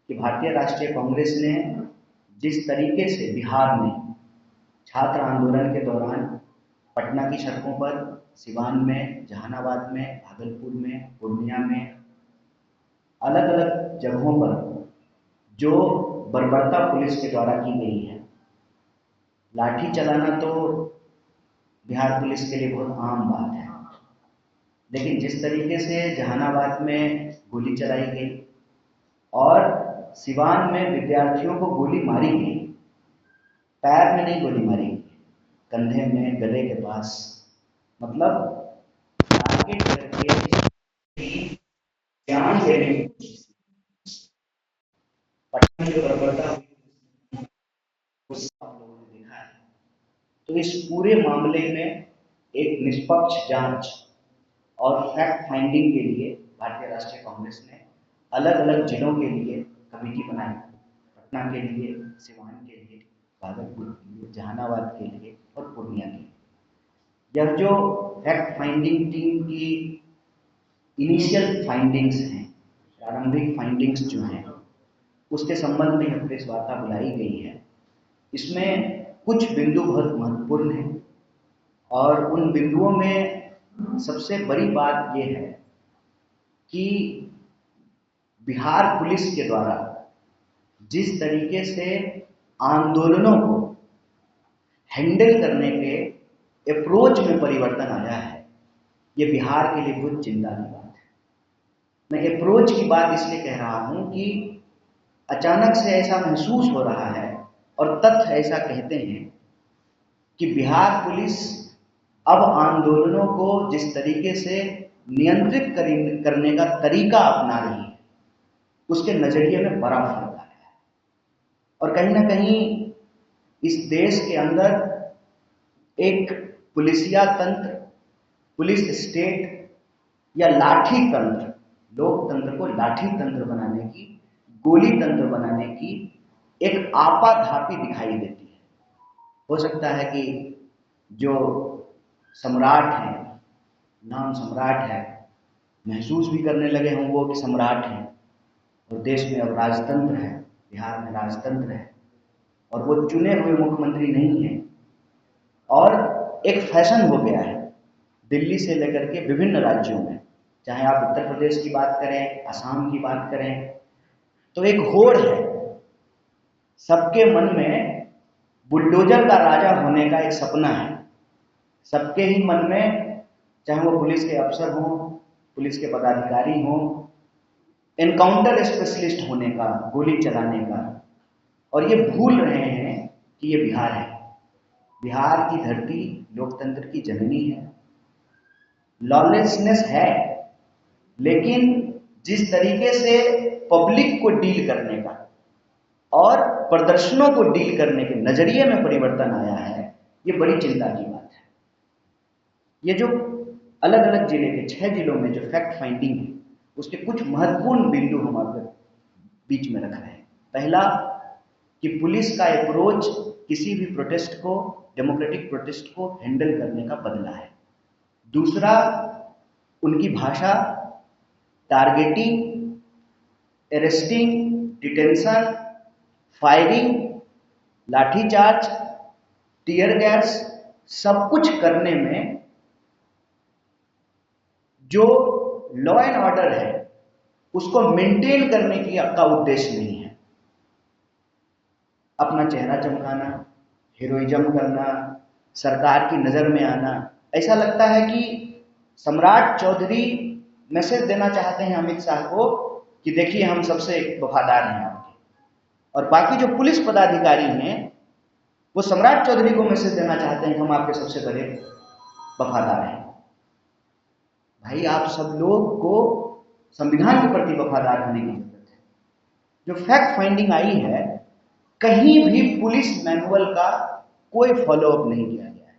कि भारतीय राष्ट्रीय कांग्रेस ने जिस तरीके से बिहार में छात्र आंदोलन के दौरान पटना की सड़कों पर, सिवान में, जहानाबाद में, भागलपुर में, पूर्णिया में, अलग अलग जगहों पर जो बर्बरता पुलिस के द्वारा की गई है, लाठी चलाना तो बिहार पुलिस के लिए बहुत आम बात है, लेकिन जिस तरीके से जहानाबाद में गोली चलाई गई और सिवान में विद्यार्थियों को गोली मारी गई, पैर में नहीं गोली मारी गई, कंधे में, गले के पास, मतलब टारगेट करके जान लेने की कोशिश। पटना में जो बर्बरता हुई उसको आप लोगों ने देखा है। तो इस पूरे मामले में एक निष्पक्ष जांच और फैक्ट फाइंडिंग के लिए भारतीय राष्ट्रीय कांग्रेस ने अलग अलग जिलों के लिए कमेटी बनाई। पटना के लिए, सिवान के लिए, भागलपुर के लिए, जहानाबाद के लिए और पूर्णिया के लिए। यह जो फैक्ट फाइंडिंग टीम की इनिशियल फाइंडिंग्स हैं, प्रारंभिक फाइंडिंग्स जो हैं, उसके संबंध में यह प्रेस वार्ता बुलाई गई है। इसमें कुछ बिंदु बहुत महत्वपूर्ण हैं और उन बिंदुओं में सबसे बड़ी बात यह है कि बिहार पुलिस के द्वारा जिस तरीके से आंदोलनों को हैंडल करने के अप्रोच में परिवर्तन आया है, ये बिहार के लिए बहुत चिंता की बात है। मैं अप्रोच की बात इसलिए कह रहा हूं कि अचानक से ऐसा महसूस हो रहा है और तथ्य ऐसा कहते हैं कि बिहार पुलिस अब आंदोलनों को जिस तरीके से नियंत्रित करने का तरीका अपना रही है, उसके नजरिए में बड़ा फर्क आया है। और कहीं ना कहीं इस देश के अंदर एक पुलिसिया तंत्र, पुलिस स्टेट या लाठी तंत्र, लोकतंत्र को लाठी तंत्र बनाने की, गोली तंत्र बनाने की एक आपाधापी दिखाई देती है। हो सकता है कि जो सम्राट हैं, नाम सम्राट है, महसूस भी करने लगे हों वो कि सम्राट हैं और देश में अब राजतंत्र है, बिहार में राजतंत्र है और वो चुने हुए मुख्यमंत्री नहीं है और एक फैशन हो गया है दिल्ली से लेकर के विभिन्न राज्यों में, चाहे आप उत्तर प्रदेश की बात करें, असम की बात करें, तो एक होड़ है, सबके मन में बुलडोजर का राजा होने का एक सपना है। सबके ही मन में, चाहे वो पुलिस के अफसर हों, पुलिस के पदाधिकारी हों, एनकाउंटर स्पेशलिस्ट होने का, गोली चलाने का, और ये भूल रहे हैं कि ये बिहार है। बिहार की धरती लोकतंत्र की जननी है, लॉलेसनेस है, लेकिन जिस तरीके से पब्लिक को डील करने का और प्रदर्शनों को डील करने के नजरिए में परिवर्तन आया है, ये बड़ी चिंता की बात है। ये जो अलग अलग जिले के 6 जिलों में जो फैक्ट फाइंडिंग है, उसके कुछ महत्वपूर्ण बिंदु हम आपके बीच में रख रहे हैं। पहला कि पुलिस का अप्रोच किसी भी प्रोटेस्ट को, डेमोक्रेटिक प्रोटेस्ट को हैंडल करने का बदला है। दूसरा, उनकी भाषा, targeting, arresting, detention, firing, lathi charge, tear gas, सब कुछ करने में जो लॉ एंड ऑर्डर है उसको मेंटेन करने की आपका उद्देश्य नहीं है। अपना चेहरा चमकाना, हीरोइज्म करना, सरकार की नजर में आना, ऐसा लगता है कि सम्राट चौधरी मैसेज देना चाहते हैं अमित शाह को कि देखिए हम सबसे वफादार हैं आपके, और बाकी जो पुलिस पदाधिकारी हैं वो सम्राट चौधरी को मैसेज देना चाहते हैं कि हम आपके सबसे बड़े वफादार हैं। भाई, आप सब लोग को संविधान के प्रति वफादार होने की जरूरत है। जो फैक्ट फाइंडिंग आई है, कहीं भी पुलिस मैनुअल का कोई फॉलोअप नहीं किया गया है।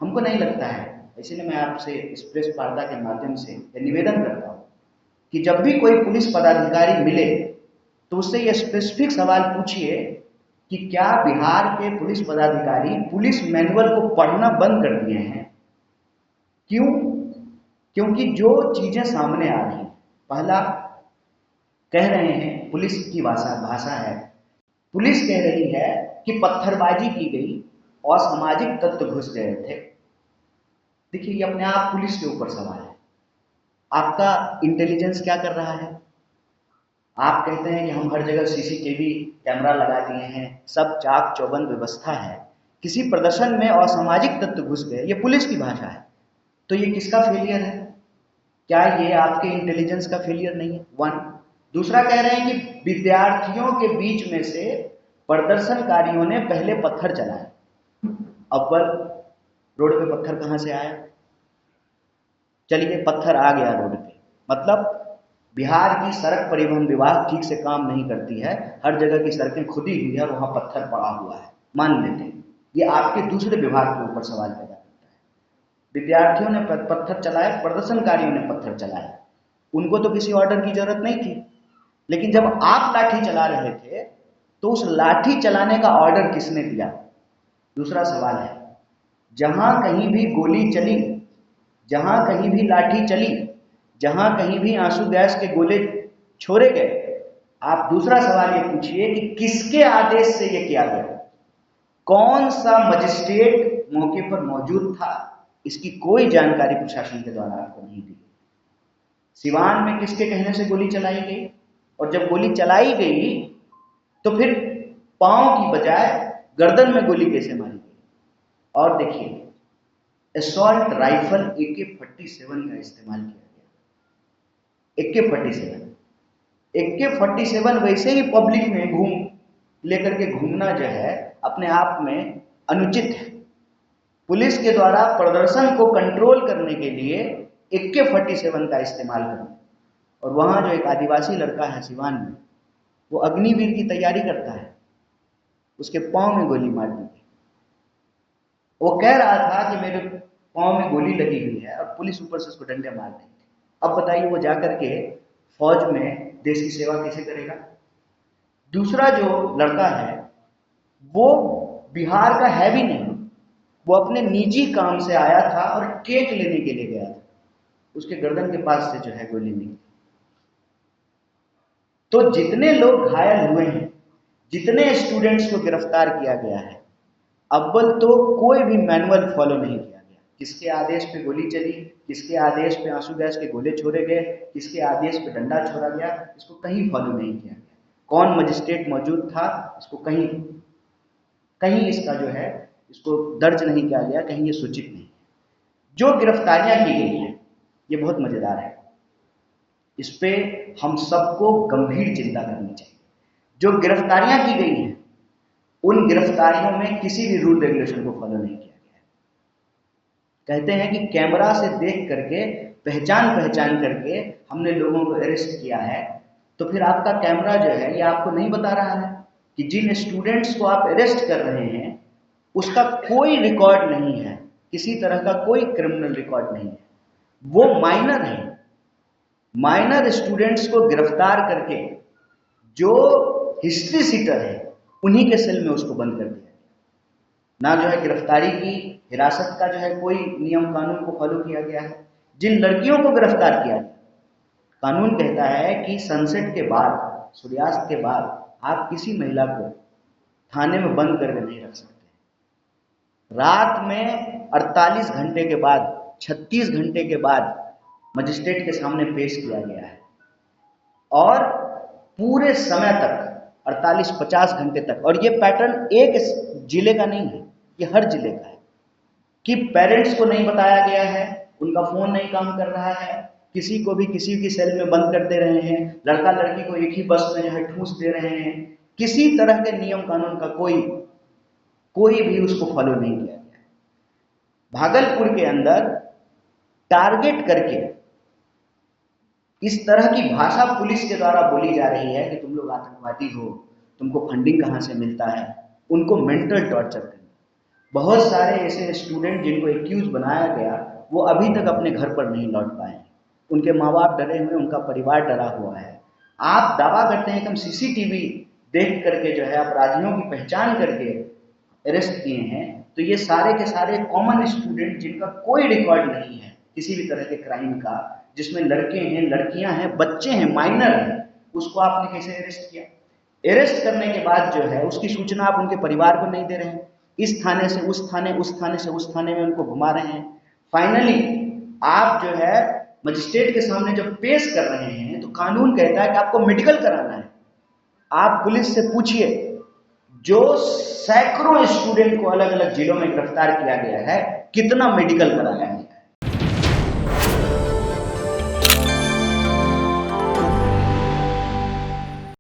हमको नहीं लगता है, इसलिए मैं आपसे इस प्रेस वार्ता के माध्यम से निवेदन करता हूं कि जब भी कोई पुलिस पदाधिकारी मिले तो उससे यह स्पेसिफिक सवाल पूछिए कि क्या बिहार के पुलिस पदाधिकारी पुलिस मैनुअल को पढ़ना बंद कर दिए हैं। क्यों? क्योंकि जो चीजें सामने आ रही हैं, पहला, कह रहे हैं पुलिस की भाषा भाषा है। पुलिस कह रही है कि पत्थरबाजी की गई और सामाजिक तत्व घुस गए थे। देखिए, ये अपने आप पुलिस के ऊपर सवाल है। आपका इंटेलिजेंस क्या कर रहा है? आप कहते हैं कि हम हर जगह सीसीटीवी कैमरा लगा दिए हैं, सब चाक चौबंद व्यवस्था है, किसी प्रदर्शन में असामाजिक तत्व घुस गए, ये पुलिस की भाषा है। तो ये किसका फेलियर है? क्या ये आपके इंटेलिजेंस का फेलियर नहीं है? वन। दूसरा, कह रहे हैं कि विद्यार्थियों के बीच में से प्रदर्शनकारियों ने पहले पत्थर चलाए। अव्वल रोड पे पत्थर कहां से आया? चलिए, पत्थर आ गया रोड पे, मतलब बिहार की सड़क परिवहन विभाग ठीक से काम नहीं करती है, हर जगह की सड़कें खुदी हुई है और वहां पत्थर पड़ा हुआ है, मान लेते हैं। ये आपके दूसरे विभाग के ऊपर सवाल पैदा करता है। विद्यार्थियों ने पत्थर चलाए, प्रदर्शनकारियों ने पत्थर चलाए, उनको तो किसी ऑर्डर की जरूरत नहीं थी। लेकिन जब आप लाठी चला रहे थे तो उस लाठी चलाने का ऑर्डर किसने दिया? दूसरा सवाल है। जहां कहीं भी गोली चली, जहां कहीं भी लाठी चली, जहां कहीं भी आंसू गैस के गोले छोड़े गए, आप दूसरा सवाल ये पूछिए कि किसके आदेश से ये किया गया? कौन सा मजिस्ट्रेट मौके पर मौजूद था? इसकी कोई जानकारी प्रशासन के द्वारा आपको नहीं दी। सिवान में किसके कहने से गोली चलाई गई? और जब गोली चलाई गई तो फिर पांव की बजाय गर्दन में गोली कैसे मारी गई? और देखिए, असॉल्ट राइफल AK-47 का इस्तेमाल किया गया। AK-47 वैसे ही पब्लिक में लेकर के घूमना जो है अपने आप में अनुचित है। पुलिस के द्वारा प्रदर्शन को कंट्रोल करने के लिए AK-47 का इस्तेमाल करना, और वहां जो एक आदिवासी लड़का है सिवान में, वो अग्निवीर की तैयारी करता है, उसके पांव में गोली मार दी गई। वो कह रहा था कि मेरे पांव में गोली लगी हुई है और पुलिस ऊपर से उसको डंडे मार रही थी। अब बताइए, वो जाकर के फौज में देश की सेवा कैसे करेगा? दूसरा जो लड़का है वो बिहार का है भी नहीं, वो अपने निजी काम से आया था और केक लेने के लिए गया था, उसके गर्दन के पास से जो है गोली निकली। तो जितने लोग घायल हुए हैं, जितने स्टूडेंट्स को गिरफ्तार किया गया है, अव्वल तो कोई भी मैनुअल फॉलो नहीं किया गया। किसके आदेश पे गोली चली, किसके आदेश पे आंसू गैस के गोले छोड़े गए, किसके आदेश पे डंडा छोड़ा गया, इसको कहीं फॉलो नहीं किया गया। कौन मजिस्ट्रेट मौजूद था, इसको कहीं कहीं इसका जो है इसको दर्ज नहीं किया गया, कहीं ये सूचित नहीं। जो गिरफ्तारियां की गई हैं ये बहुत मजेदार है, इस पे हम सबको गंभीर चिंता करनी चाहिए। जो गिरफ्तारियां की गई हैं उन गिरफ्तारियों में किसी भी रूल रेगुलेशन को फॉलो नहीं किया गया है। कहते हैं कि कैमरा से देख करके पहचान करके हमने लोगों को अरेस्ट किया है, तो फिर आपका कैमरा जो है ये आपको नहीं बता रहा है कि जिन स्टूडेंट्स को आप अरेस्ट कर रहे हैं उसका कोई रिकॉर्ड नहीं है, किसी तरह का कोई क्रिमिनल रिकॉर्ड नहीं है, वो माइनर है। माइनर स्टूडेंट्स को गिरफ्तार करके जो हिस्ट्री सीटर है उन्हीं के सेल में उसको बंद कर दिया, ना जो है गिरफ्तारी की हिरासत का जो है कोई नियम कानून को फॉलो किया गया है। जिन लड़कियों को गिरफ्तार किया गया, कानून कहता है कि सनसेट के बाद, सूर्यास्त के बाद आप किसी महिला को थाने में बंद करके नहीं रख सकते। रात में 48 घंटे के बाद, 36 घंटे के बाद मजिस्ट्रेट के सामने पेश किया गया है, और पूरे समय तक 48-50 घंटे तक। और ये पैटर्न एक जिले का नहीं है, ये हर जिले का है कि पेरेंट्स को नहीं बताया गया है, उनका फोन नहीं काम कर रहा है, किसी को भी किसी की सेल में बंद कर दे रहे हैं, लड़का लड़की को एक ही बस में जो है ठूस दे रहे हैं। किसी तरह के नियम कानून का कोई भी उसको फॉलो नहीं किया गया। भागलपुर के अंदर टारगेट करके इस तरह की भाषा पुलिस के द्वारा बोली जा रही है कि तुम लोग आतंकवादी हो, तुमको फंडिंग कहां से मिलता है, उनको मेंटल टॉर्चर करना। बहुत सारे ऐसे स्टूडेंट जिनको एक्यूज बनाया गया वो अभी तक अपने घर पर नहीं लौट पाए, उनके माँ बाप डरे हुए, उनका परिवार डरा हुआ है। आप दावा करते हैं कि हम सीसीटीवी देख करके जो है अपराधियों की पहचान करके अरेस्ट किए हैं, तो ये सारे के सारे कॉमन स्टूडेंट जिनका कोई रिकॉर्ड नहीं है किसी भी तरह के क्राइम का, जिसमें लड़के हैं, लड़कियां हैं, बच्चे हैं, माइनर हैं, उसको आपने कैसे अरेस्ट किया? अरेस्ट करने के बाद जो है उसकी सूचना आप उनके परिवार को नहीं दे रहे हैं, इस थाने से उस थाने, उस थाने से उस थाने में उनको घुमा रहे हैं। फाइनली आप जो है मजिस्ट्रेट के सामने जब पेश कर रहे हैं तो कानून कहता है कि आपको मेडिकल कराना है। आप पुलिस से पूछिए, जो सैकड़ों स्टूडेंट को अलग अलग जिलों में गिरफ्तार किया गया है, कितना मेडिकल कराया है।